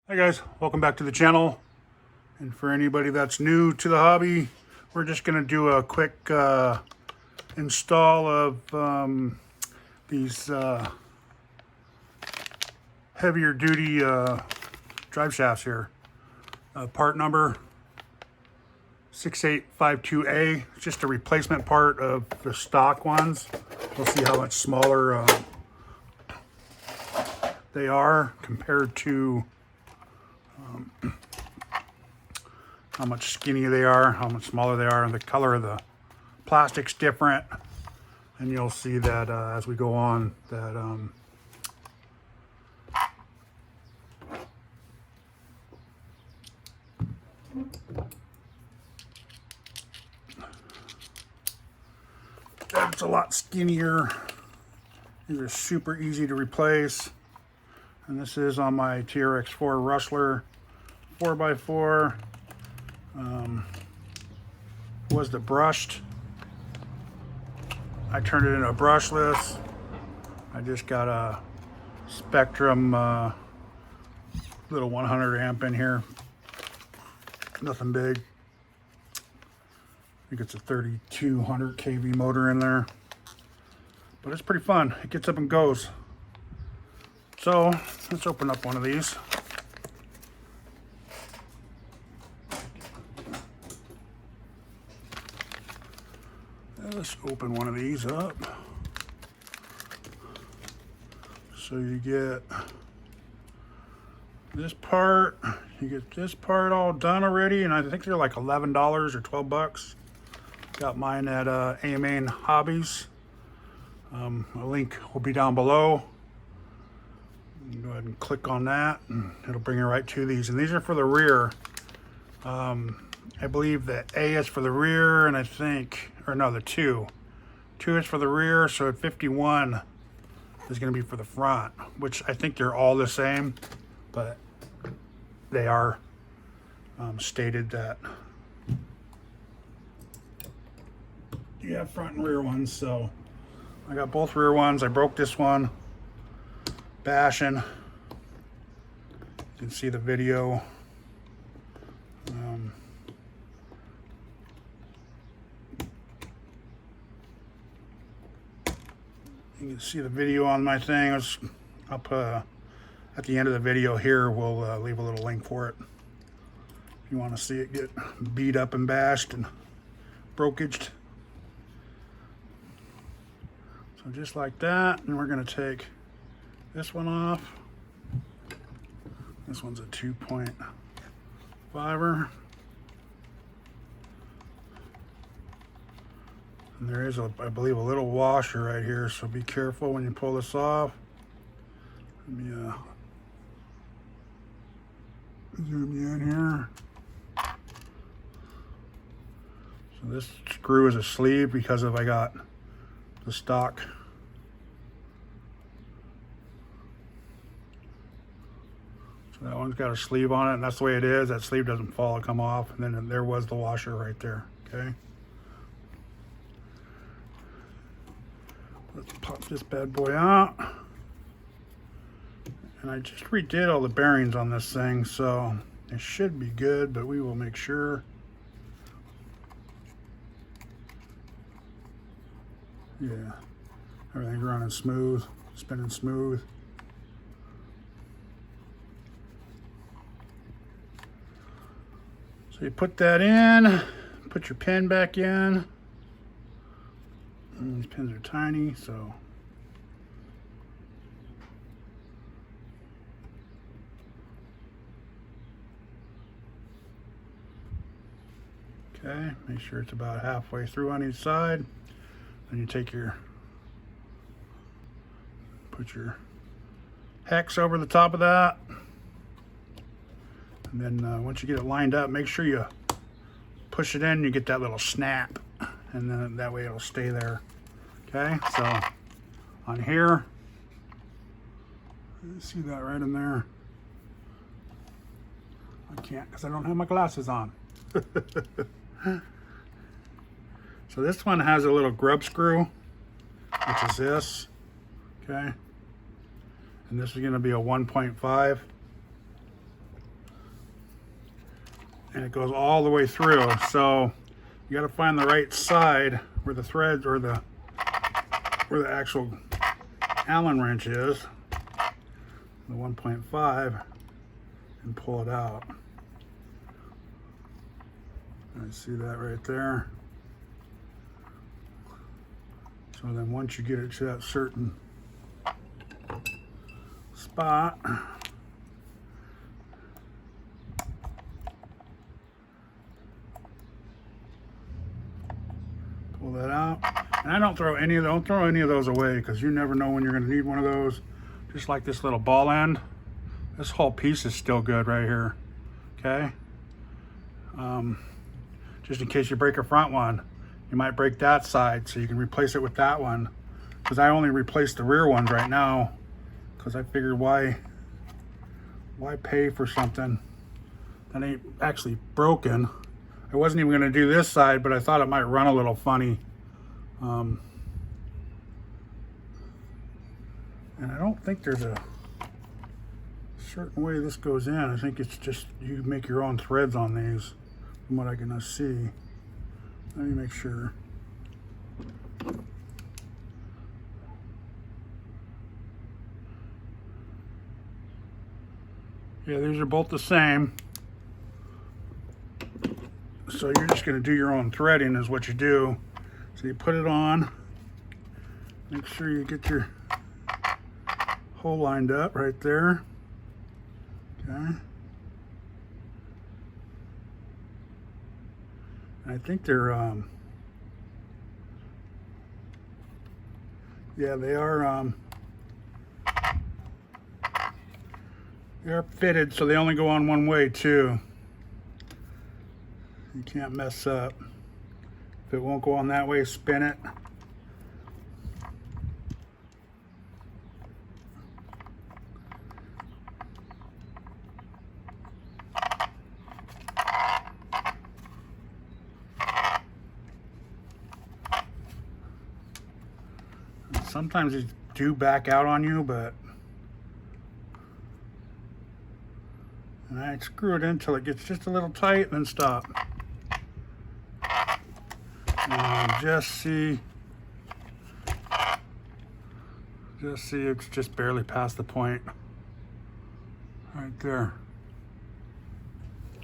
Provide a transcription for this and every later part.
Hi guys, welcome back to the channel. And for anybody that's new to the hobby, we're just going to do a quick install of these heavier duty drive shafts here. Part number 6852A. It's just a replacement part of the stock ones. We'll see how much smaller they are compared to how much skinnier they are, how much smaller they are. The color of the plastic's different, and you'll see that as we go on that that's a lot skinnier. These are super easy to replace, and this is on my TRX4 Rustler 4x4. Was the brushed. I turned it into a brushless. I just got a Spectrum little 100 amp in here. Nothing big. I think it's a 3200 kV motor in there. But it's pretty fun. It gets up and goes. So let's open up one of these. Let's open one of these up. So you get this part, you get this part all done already, and I think they're like $11 or 12 bucks. Got mine at AMA Hobbies. A link will be down below. You go ahead and click on that, and it'll bring you right to these. And these are for the rear. I believe the A is for the rear, and I think, or no, the 2 is for the rear, so at 51 is going to be for the front, which I think they're all the same, but they are stated that you have front and rear ones. So I got both rear ones. I broke this one bashing. You can see the video. You can see the video on my thing. I'll put at the end of the video here, we'll leave a little link for it if you want to see it get beat up and bashed and brokaged. So just like that, and we're going to take this one off. This one's a 2.5er. And there is, I believe, a little washer right here, so be careful when you pull this off. Let me zoom you in here. So this screw is a sleeve because I got the stock. So that one's got a sleeve on it, and that's the way it is. That sleeve doesn't fall, come off, and then there was the washer right there. Okay. Let's pop this bad boy out. And I just redid all the bearings on this thing, so it should be good, but we will make sure. Yeah, everything's running smooth, spinning smooth. So you put that in, put your pin back in. And these pins are tiny, so okay, make sure it's about halfway through on each side. Then you take put your hex over the top of that, and then once you get it lined up, make sure you push it in, you get that little snap, and then that way it'll stay there. Okay, so on here, see that right in there? I can't because I don't have my glasses on. So this one has a little grub screw, which is this. Okay, and this is going to be a 1.5. and it goes all the way through. So you got to find the right side where the threads or where the actual Allen wrench is, the 1.5, and pull it out. I see that right there. So then once you get it to that certain spot, pull that out. And I don't throw any of those away, because you never know when you're going to need one of those. Just like this little ball end, this whole piece is still good right here. Okay, just in case you break a front one, you might break that side, so you can replace it with that one. Because I only replaced the rear ones right now, because I figured why pay for something that ain't actually broken. I wasn't even going to do this side, but I thought it might run a little funny. And I don't think there's a certain way this goes in. I think it's just you make your own threads on these, from what I can see. Let me make sure. Yeah, these are both the same. So you're just going to do your own threading is what you do. So you put it on. Make sure you get your hole lined up right there. Okay. I think they're yeah, they are fitted, so they only go on one way too. You can't mess up. If it won't go on that way, spin it. Sometimes these do back out on you, but and I screw it in until it gets just a little tight and then stop. And just see it's just barely past the point right there.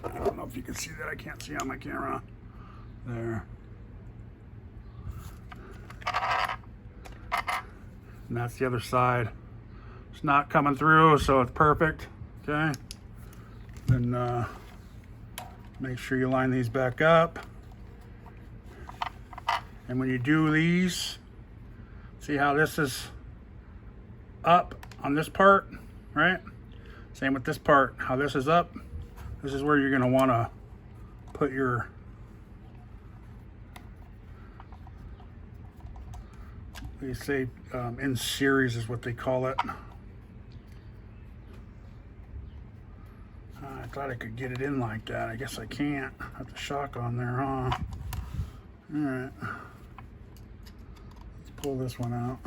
I don't know if you can see that. I can't see on my camera. There. And that's the other side. It's not coming through, so it's perfect. Okay. Then make sure you line these back up. And when you do these, see how this is up on this part, right? Same with this part, how this is up. This is where you're going to want to put your they say in series is what they call it. I thought I could get it in like that. I guess I can't. I have the shock on there, huh? All right. Let's pull this one out.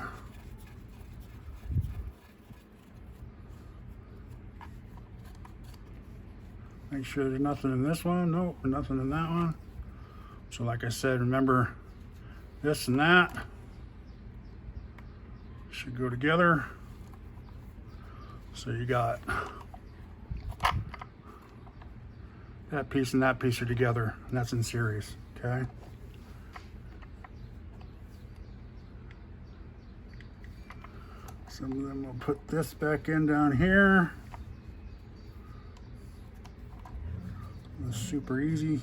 Make sure there's nothing in this one. Nope, nothing in that one. So like I said, remember this and that should go together. So you got that piece and that piece are together, and that's in series, okay? Some of them will put this back in down here. It's super easy.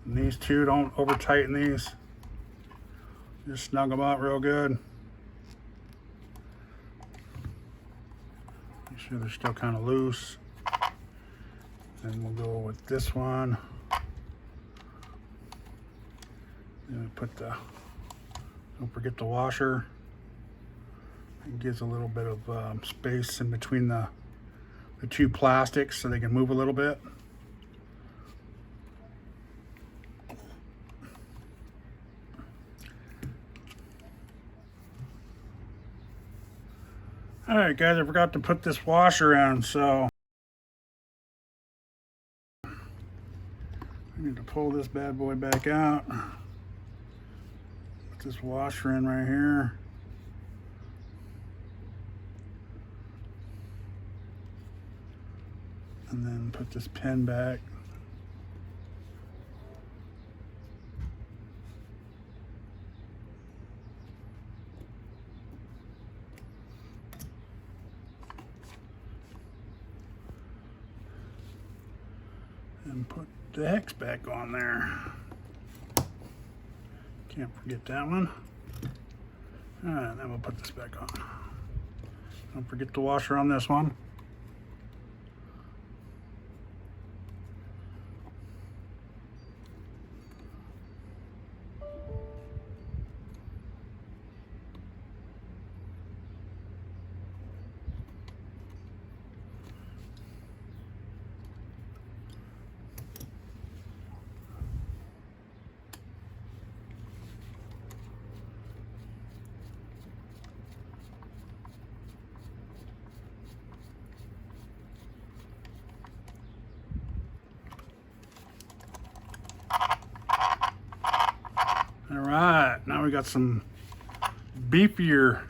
And these two, don't over tighten these. Just snug them up real good. Make sure they're still kind of loose. Then we'll go with this one. Then we put the, don't forget the washer. It gives a little bit of space in between the two plastics so they can move a little bit. All right, guys, I forgot to put this washer in, so I need to pull this bad boy back out. Put this washer in right here. And then put this pin back. And put the hex back on there. Can't forget that one. Alright, then we'll put this back on. Don't forget the washer on this one. All right, now we got some beefier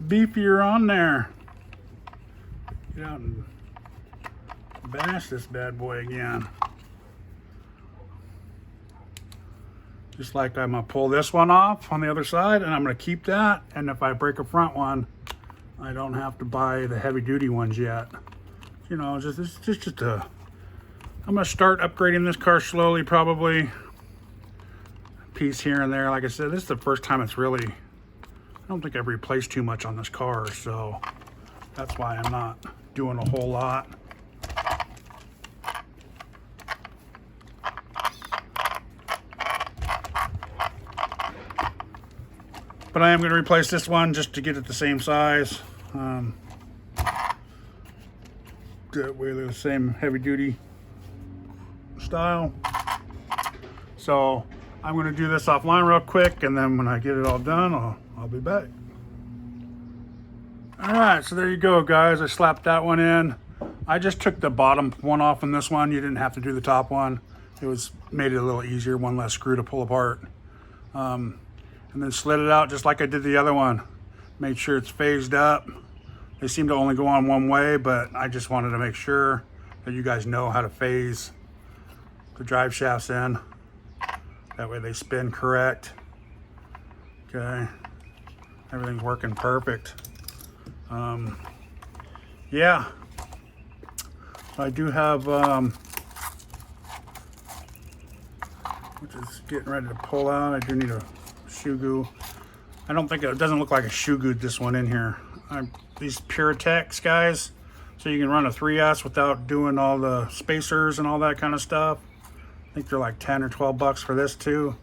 on there. Get out and bash this bad boy again. Just like I'm gonna pull this one off on the other side, and I'm gonna keep that. And if I break a front one, I don't have to buy the heavy duty ones yet. You know, it's just a. I'm gonna start upgrading this car slowly, probably. Piece here and there. Like I said, this is the first time it's really, I don't think I've replaced too much on this car, so that's why I'm not doing a whole lot. But I am going to replace this one just to get it the same size. That way they're the same heavy duty style. So I'm going to do this offline real quick, and then when I get it all done, I'll be back. All right, so there you go, guys. I slapped that one in. I just took the bottom one off on this one. You didn't have to do the top one. It made it a little easier, one less screw to pull apart. And then slid it out just like I did the other one. Made sure it's phased up. They seem to only go on one way, but I just wanted to make sure that you guys know how to phase the drive shafts in. That way they spin correct. Okay, everything's working perfect. Yeah, I do have, which is getting ready to pull out. I do need a shoe goo. I don't think it doesn't look like a shoe goo this one in here. These Puretex guys, so you can run a 3S without doing all the spacers and all that kind of stuff. I think they're like 10 or 12 bucks for this too.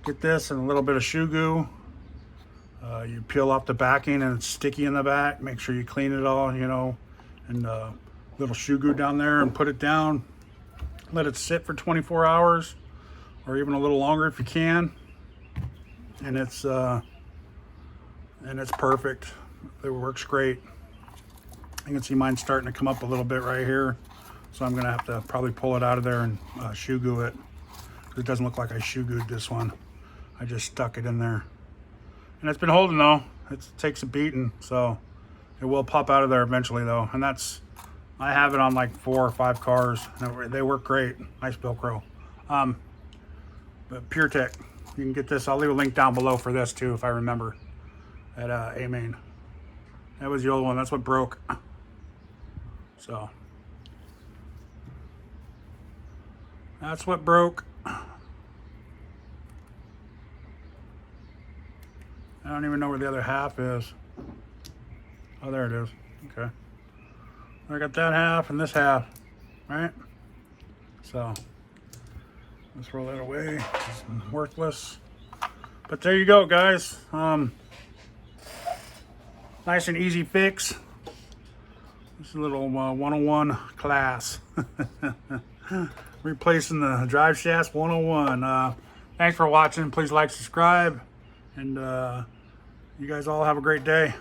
Get this and a little bit of shoe goo. You peel off the backing and it's sticky in the back. Make sure you clean it all, you know, and little shoe goo down there and put it down. Let it sit for 24 hours or even a little longer if you can. And it's perfect. It works great. You can see mine starting to come up a little bit right here. So I'm gonna have to probably pull it out of there and shoe goo it. It doesn't look like I shoe gooed this one. I just stuck it in there. And it's been holding though. It takes a beating, so it will pop out of there eventually though. And I have it on like 4 or 5 cars. They work great. Nice Velcro. But Puretech, you can get this. I'll leave a link down below for this too if I remember. At A-Main. That was the old one. That's what broke. So that's what broke. I don't even know where the other half is. Oh, there it is. Okay. I got that half and this half, right? So let's roll that away. It's worthless. But there you go, guys. Nice and easy fix. This is a little 101 class. Replacing the drive shafts 101. Thanks for watching. Please like, subscribe, and you guys all have a great day.